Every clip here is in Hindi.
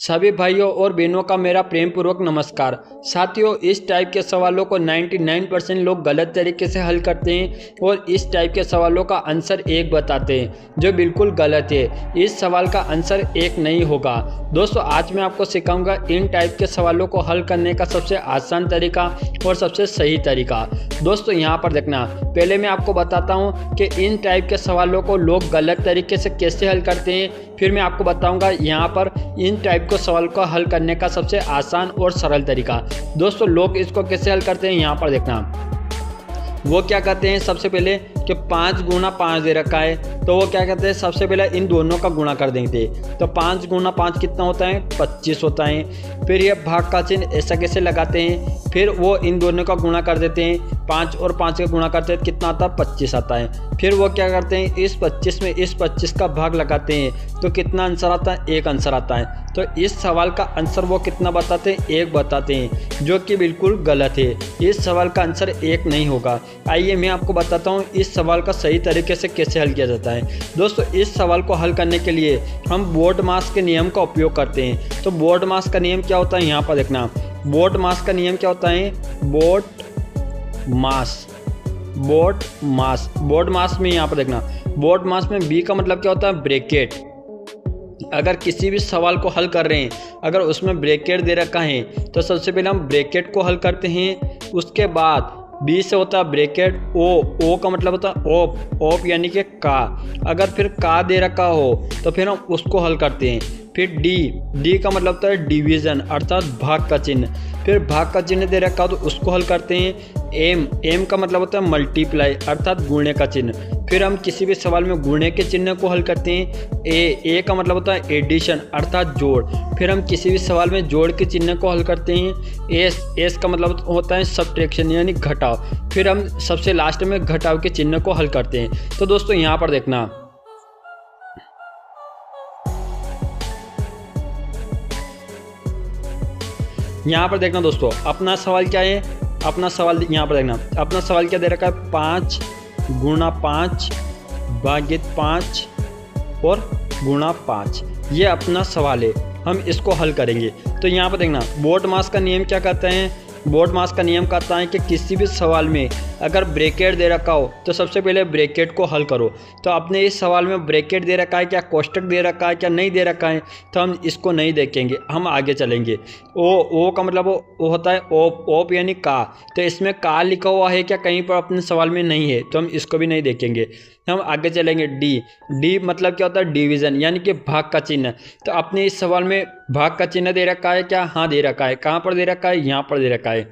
सभी भाइयों और बहनों का मेरा प्रेम पूर्वक नमस्कार। साथियों, इस टाइप के सवालों को 99% लोग गलत तरीके से हल करते हैं और इस टाइप के सवालों का आंसर एक बताते हैं, जो बिल्कुल गलत है। इस सवाल का आंसर एक नहीं होगा। दोस्तों, आज मैं आपको सिखाऊंगा इन टाइप के सवालों को हल करने का सबसे आसान तरीका और सबसे सही तरीका। दोस्तों, यहाँ पर देखना, पहले मैं आपको बताता हूँ कि इन टाइप के सवालों को लोग गलत तरीके से कैसे हल करते हैं। फिर मैं आपको बताऊंगा यहाँ पर इन टाइप को सवाल को हल करने का सबसे आसान और सरल तरीका। दोस्तों, लोग इसको कैसे हल करते हैं, यहाँ पर देखना। वो क्या कहते हैं, सबसे पहले कि 5 गुना 5 दे रखा है, तो वो क्या कहते हैं, सबसे पहले इन दोनों का गुणा कर देंगे। तो 5 गुना 5 कितना होता है, 25 होता है। फिर ये भाग का चिन्ह ऐसा कैसे लगाते हैं, फिर वो इन दोनों का गुणा कर देते हैं। 5 और 5 का गुणा करते हैं, कितना आता है, 25 आता है। फिर वो क्या करते हैं, इस 25 में इस 25 का भाग लगाते हैं, तो कितना आंसर आता है, 1 आंसर आता है। तो इस सवाल का आंसर वो कितना बताते हैं, 1 बताते हैं, जो कि बिल्कुल गलत है। इस सवाल का आंसर 1 नहीं होगा। आइए मैं आपको बताता हूँ इस सवाल का सही तरीके से कैसे हल किया जाता है। दोस्तों, इस सवाल को हल करने के लिए हम बोर्ड मास के नियम का उपयोग करते हैं। तो बोर्ड मास का नियम क्या होता है, यहाँ पर देखना। बोर्ड मास का नियम क्या होता है, बोर्ड मास में यहाँ पर देखना, बोर्ड मास में बी का मतलब क्या होता है, ब्रैकेट। अगर किसी भी सवाल को हल कर रहे हैं, अगर उसमें ब्रैकेट दे रखा है, तो सबसे पहले हम ब्रैकेट को हल करते हैं। उसके बाद बी से होता है ब्रैकेट ओ का मतलब होता है ओप यानी कि का। अगर फिर का दे रखा हो तो फिर हम उसको हल करते हैं। फिर डी का मतलब होता है डिवीज़न, अर्थात भाग का चिन्ह। फिर भाग का चिन्ह दे रखा हो तो उसको हल करते हैं। एम का मतलब होता है मल्टीप्लाई, अर्थात गुणे का चिन्ह। फिर हम किसी भी सवाल में गुणे के चिन्ह को हल करते हैं। ए का मतलब होता है एडिशन, अर्थात जोड़। फिर हम किसी भी सवाल में जोड़ के चिन्ह को हल करते हैं। एस का मतलब होता है सब्ट्रैक्शन यानी घटाव। फिर हम सबसे लास्ट में घटाव के चिन्ह को हल करते हैं। तो दोस्तों, यहाँ पर देखना, दोस्तों, अपना सवाल क्या है, अपना सवाल यहाँ पर देखना। अपना सवाल क्या दे रखा है, 5 गुणा 5 भागित 5 और गुणा 5। ये अपना सवाल है, हम इसको हल करेंगे। तो यहाँ पर देखना, बोर्ड मास का नियम क्या कहता है, बोर्ड मास का नियम कहता है कि किसी भी सवाल में अगर ब्रैकेट दे रखा हो तो सबसे पहले ब्रैकेट को हल करो। तो अपने इस सवाल में ब्रैकेट दे रखा है क्या, कोष्टक दे रखा है क्या, नहीं दे रखा है, तो हम इसको नहीं देखेंगे, हम आगे चलेंगे। ओ का मतलब वो होता है ओप यानी का। तो इसमें का लिखा हुआ है क्या, कहीं पर अपने सवाल में नहीं है, तो हम इसको भी नहीं देखेंगे, हम आगे चलेंगे। डी मतलब क्या होता है, डिवीज़न यानी कि भाग का चिन्ह। तो अपने इस सवाल में भाग का चिन्ह दे रखा है क्या, हाँ दे रखा है। कहाँ पर दे रखा है, यहाँ पर दे रखा है।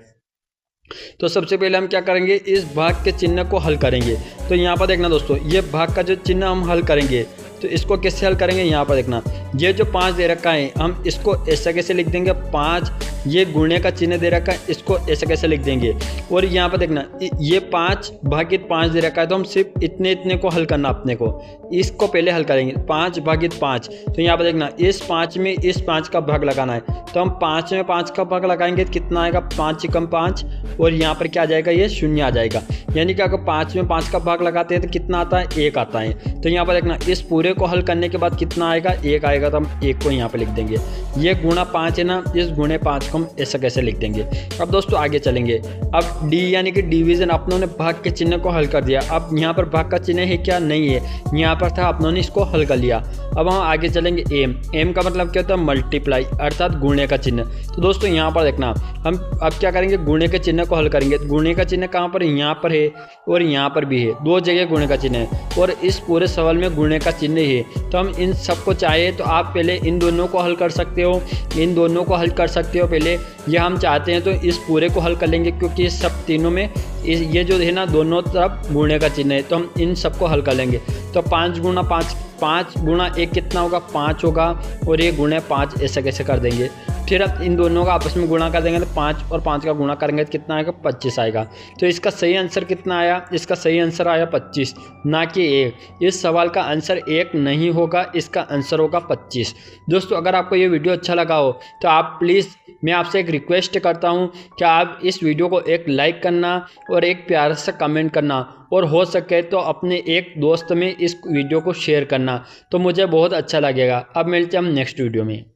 तो सबसे पहले हम क्या करेंगे, इस भाग के चिन्ह को हल करेंगे। तो यहाँ पर देखना दोस्तों, ये भाग का जो चिन्ह हम हल करेंगे, तो इसको कैसे हल करेंगे, यहाँ पर देखना। ये जो 5 दे रखा है, हम इसको ऐसा कैसे लिख देंगे, 5। ये गुणे का चिन्ह दे रखा है, इसको ऐसे कैसे लिख देंगे। और यहाँ पर देखना, ये 5 भागित 5 दे रखा है, तो हम सिर्फ इतने को हल करना अपने को। इसको पहले हल करेंगे, 5 भागित 5। तो यहाँ पर देखना, इस 5 में इस 5 का भाग लगाना है। तो हम 5 में 5 का भाग लगाएंगे, कितना आएगा, 5 कम 5। और यहाँ पर क्या आ जाएगा, ये 0 आ जाएगा। यानी कि अगर 5 में 5 का भाग लगाते हैं तो कितना आता है, 1 आता है। तो यहाँ पर देखना, इस पूरे को हल करने के बाद कितना आएगा, 1 आएगा। तो हम 1 को यहाँ पर लिख देंगे। ये गुणा 5 है ना, इस गुणे 5 को हम ऐसा कैसे लिख देंगे। अब दोस्तों आगे चलेंगे। अब डी यानी कि डिवीज़न, अपनों ने भाग के चिन्ह को हल कर दिया। अब यहाँ पर भाग का चिन्ह है क्या, नहीं है, यहाँ पर था, अपनों ने इसको हल कर लिया। अब हम आगे चलेंगे। एम का मतलब क्या होता है, मल्टीप्लाई, अर्थात गुणे का चिन्ह। तो दोस्तों यहाँ पर देखना, हम अब क्या करेंगे, गुणे के चिन्ह को हल करेंगे। गुणे का चिन्ह कहाँ पर, यहाँ पर है और यहाँ पर भी है, 2 जगह गुणे का चिन्ह है। और इस पूरे सवाल में गुणे का चिन्ह है, तो हम इन सबको चाहे तो आप पहले इन दोनों को हल कर सकते हो, इन दोनों को हल कर सकते हो पहले, या हम चाहते हैं तो इस पूरे को हल कर लेंगे, क्योंकि इस सब तीनों में ये जो है ना, दोनों तरफ गुणे का चिन्ह है, तो हम इन सबको हल कर लेंगे। तो 5 गुणा 5 गुणा 1 कितना होगा, 5 होगा। और ये गुणे 5 ऐसा कैसे कर देंगे। फिर अब इन दोनों का आपस में गुणा कर देंगे, तो 5 और 5 का गुणा करेंगे तो कितना आएगा, 25 आएगा। तो इसका सही आंसर कितना आया, इसका सही आंसर आया 25, ना कि 1। इस सवाल का आंसर 1 नहीं होगा, इसका आंसर होगा 25। दोस्तों, अगर आपको ये वीडियो अच्छा लगा हो तो आप प्लीज़, मैं आपसे एक रिक्वेस्ट करता हूँ कि आप इस वीडियो को एक लाइक करना और एक प्यार से कमेंट करना, और हो सके तो अपने एक दोस्त में इस वीडियो को शेयर करना, तो मुझे बहुत अच्छा लगेगा। अब मिलते हैं हम नेक्स्ट वीडियो में।